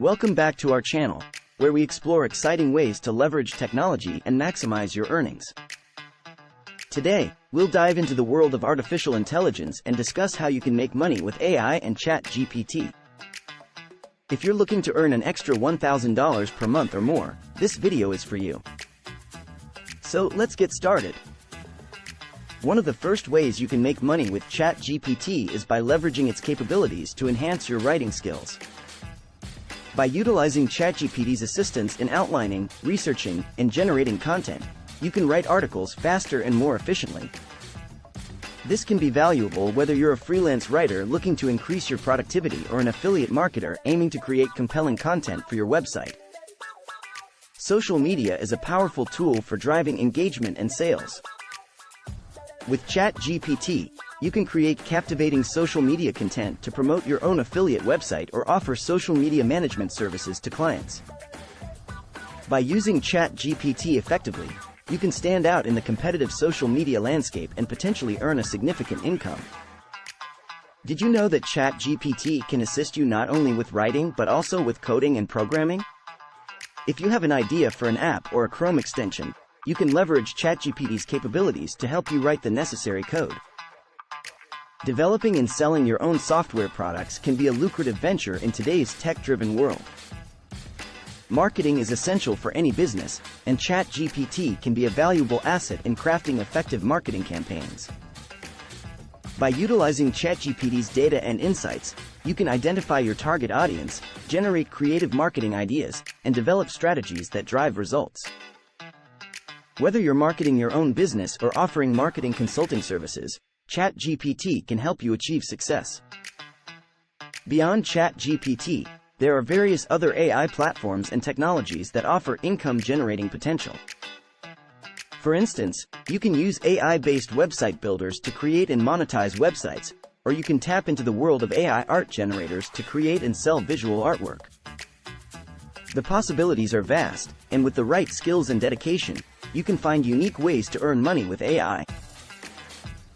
Welcome back to our channel, where we explore exciting ways to leverage technology and maximize your earnings. Today, we'll dive into the world of artificial intelligence and discuss how you can make money with AI and ChatGPT. If you're looking to earn an extra $1,000 per month or more, this video is for you. So let's get started. One of the first ways you can make money with ChatGPT is by leveraging its capabilities to enhance your writing skills. By utilizing ChatGPT's assistance in outlining, researching, and generating content, you can write articles faster and more efficiently. This can be valuable whether you're a freelance writer looking to increase your productivity or an affiliate marketer aiming to create compelling content for your website. Social media is a powerful tool for driving engagement and sales. With ChatGPT, you can create captivating social media content to promote your own affiliate website or offer social media management services to clients. By using ChatGPT effectively, you can stand out in the competitive social media landscape and potentially earn a significant income. Did you know that ChatGPT can assist you not only with writing but also with coding and programming? If you have an idea for an app or a Chrome extension, you can leverage ChatGPT's capabilities to help you write the necessary code. Developing and selling your own software products can be a lucrative venture in today's tech-driven world. Marketing is essential for any business, and ChatGPT can be a valuable asset in crafting effective marketing campaigns. By utilizing ChatGPT's data and insights, you can identify your target audience, generate creative marketing ideas, and develop strategies that drive results. Whether you're marketing your own business or offering marketing consulting services, ChatGPT can help you achieve success. Beyond ChatGPT, there are various other AI platforms and technologies that offer income-generating potential. For instance, you can use AI-based website builders to create and monetize websites, or you can tap into the world of AI art generators to create and sell visual artwork. The possibilities are vast, and with the right skills and dedication, you can find unique ways to earn money with AI.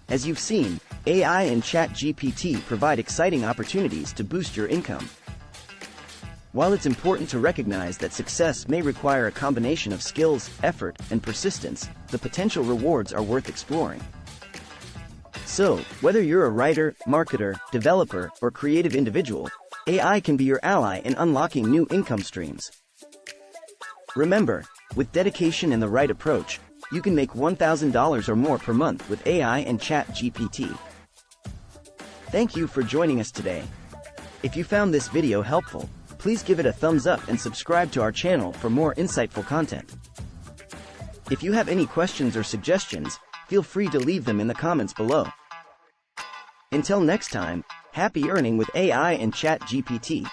As you've seen, AI and ChatGPT provide exciting opportunities to boost your income. While it's important to recognize that success may require a combination of skills, effort, and persistence, the potential rewards are worth exploring. So, whether you're a writer, marketer, developer, or creative individual, AI can be your ally in unlocking new income streams. Remember, with dedication and the right approach, you can make $1,000 or more per month with AI and ChatGPT. Thank you for joining us today. If you found this video helpful, please give it a thumbs up and subscribe to our channel for more insightful content. If you have any questions or suggestions, feel free to leave them in the comments below. Until next time, happy earning with AI and ChatGPT.